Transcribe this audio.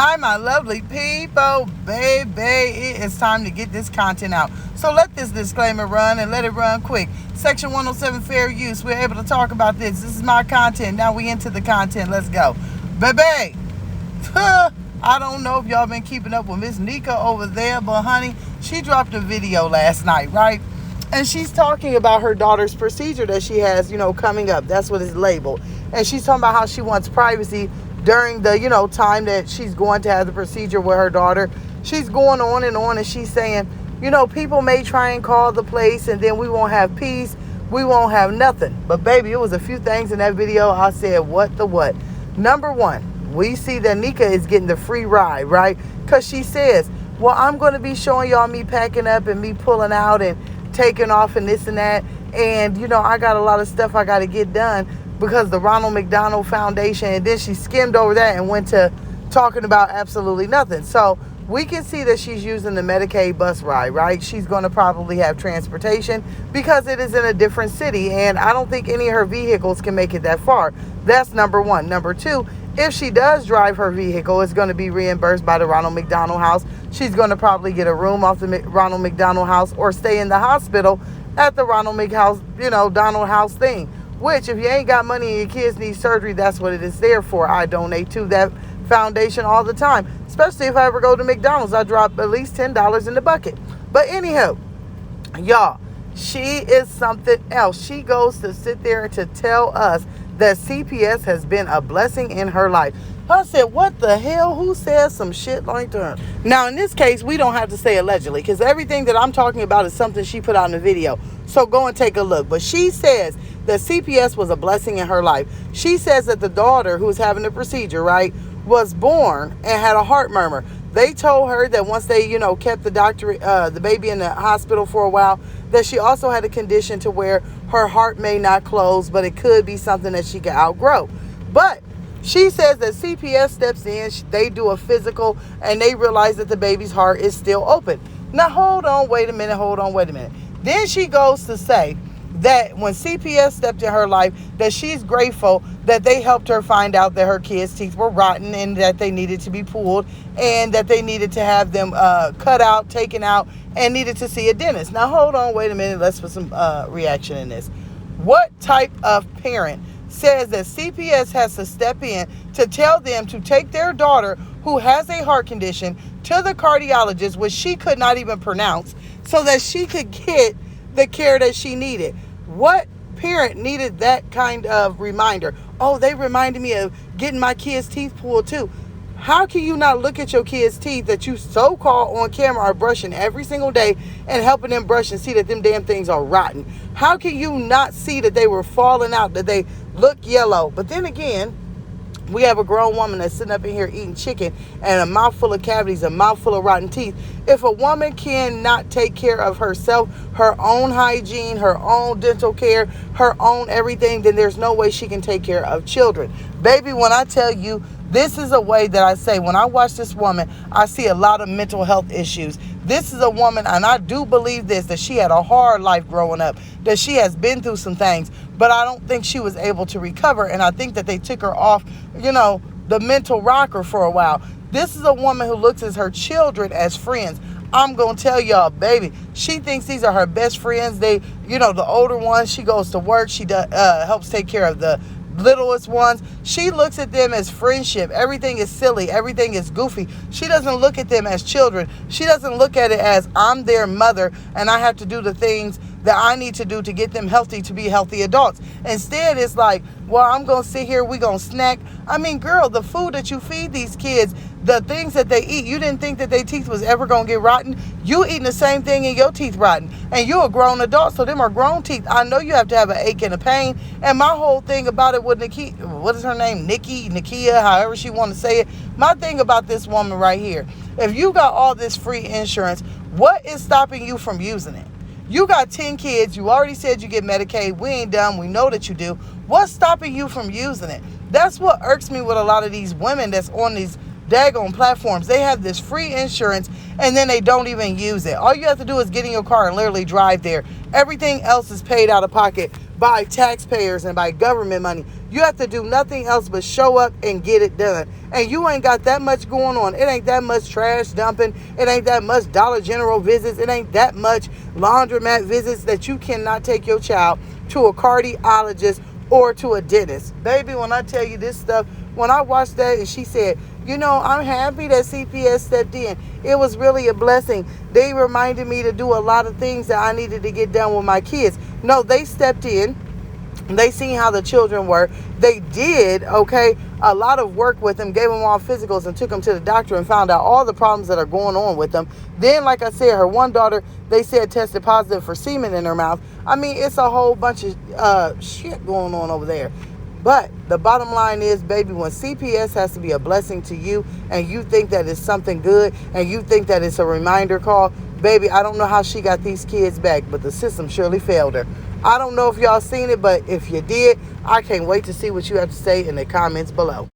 Hi, my lovely people, baby. It is time to get this content out. So let this disclaimer run and let it run quick. Section 107, fair use. We're able to talk about this. This is my content. Now we into the content. Let's go. Baby. I don't know if y'all been keeping up with Miss Nika over there, but honey, she dropped a video last night, right? And she's talking about her daughter's procedure that she has, coming up. That's what it's labeled. And she's talking about how she wants privacy during the, time that she's going to have the procedure with her daughter. She's going on, and she's saying, people may try and call the place and then we won't have peace. We won't have nothing. But baby, it was a few things in that video. I said, what the what? Number one, we see that Nika is getting the free ride, right? Because she says, well, I'm going to be showing y'all me packing up and me pulling out and taking off and this and that. And, I got a lot of stuff I got to get done because the Ronald McDonald Foundation. And then she skimmed over that and went to talking about absolutely nothing. So we can see that she's using the Medicaid bus ride, right? She's going to probably have transportation because it is in a different city. And I don't think any of her vehicles can make it that far. That's number one. Number two, if she does drive her vehicle, it's going to be reimbursed by the Ronald McDonald House. She's going to probably get a room off the Ronald McDonald House or stay in the hospital at the Ronald Donald House thing. Which, if you ain't got money and your kids need surgery, that's what it is there for. I donate to that foundation all the time. Especially if I ever go to McDonald's, I drop at least $10 in the bucket. But anyhow, y'all, she is something else. She goes to sit there to tell us that CPS has been a blessing in her life. I said, what the hell? Who says some shit like that? Now, in this case, we don't have to say allegedly because everything that I'm talking about is something she put out in the video. So go and take a look. But she says that CPS was a blessing in her life. She says that the daughter who's having the procedure, right, was born and had a heart murmur. They told her that once they, kept the baby in the hospital for a while, that she also had a condition to where her heart may not close, but it could be something that she could outgrow. But she says that CPS steps in, they do a physical, and they realize that the baby's heart is still open. Now, hold on, wait a minute. Then she goes to say that when CPS stepped in her life, that she's grateful that they helped her find out that her kids' teeth were rotten and that they needed to be pulled and that they needed to have them cut out, taken out, and needed to see a dentist. Now, hold on, wait a minute. Let's put some reaction in this. What type of parent says that CPS has to step in to tell them to take their daughter who has a heart condition to the cardiologist, which she could not even pronounce, so that she could get the care that she needed? What parent needed that kind of reminder? Oh, they reminded me of getting my kids' teeth pulled too. How can you not look at your kids' teeth that you so-called on camera are brushing every single day and helping them brush and see that them damn things are rotten? How can you not see that they were falling out, that they look yellow? But then again, we have a grown woman that's sitting up in here eating chicken and a mouthful of cavities, a mouthful of rotten teeth. If a woman cannot take care of herself, her own hygiene, her own dental care, her own everything, then there's no way she can take care of children. Baby, when I tell you, this is a way that I say, when I watch this woman, I see a lot of mental health issues. This is a woman, and I do believe this, that she had a hard life growing up, that she has been through some things, but I don't think she was able to recover. And I think that they took her off, the mental rocker for a while. This is a woman who looks at her children as friends. I'm going to tell y'all, baby, she thinks these are her best friends. They, the older ones, she goes to work. She helps take care of the littlest ones. She looks at them as friendship. Everything is silly. Everything is goofy. She doesn't look at them as children. She doesn't look at it as I'm their mother and I have to do the things that I need to do to get them healthy, to be healthy adults. Instead, it's like, well, I'm going to sit here, we're going to snack. I mean, girl, the food that you feed these kids, the things that they eat, you didn't think that their teeth was ever going to get rotten. You eating the same thing and your teeth rotten. And you're a grown adult, so them are grown teeth. I know you have to have an ache and a pain. And my whole thing about it with what is her name? Nikia, however she want to say it. My thing about this woman right here, if you got all this free insurance, what is stopping you from using it? You got 10 kids. You already said you get Medicaid. We ain't done. We know that you do. What's stopping you from using it? That's what irks me with a lot of these women that's on these daggone platforms. They have this free insurance and then they don't even use it. All you have to do is get in your car and literally drive there. Everything else is paid out of pocket by taxpayers and by government money. You have to do nothing else but show up and get it done. And you ain't got that much going on. It ain't that much trash dumping. It ain't that much Dollar General visits. It ain't that much laundromat visits that you cannot take your child to a cardiologist or to a dentist. Baby, when I tell you this stuff, when I watched that and she said, I'm happy that CPS stepped in. It was really a blessing. They reminded me to do a lot of things that I needed to get done with my kids. No, they stepped in. They seen how the children were. They did, a lot of work with them, gave them all physicals and took them to the doctor and found out all the problems that are going on with them. Then, like I said, her one daughter, they said tested positive for semen in her mouth. I mean, it's a whole bunch of shit going on over there. But the bottom line is, baby, when CPS has to be a blessing to you and you think that it's something good and you think that it's a reminder call, baby, I don't know how she got these kids back, but the system surely failed her. I don't know if y'all seen it, but if you did, I can't wait to see what you have to say in the comments below.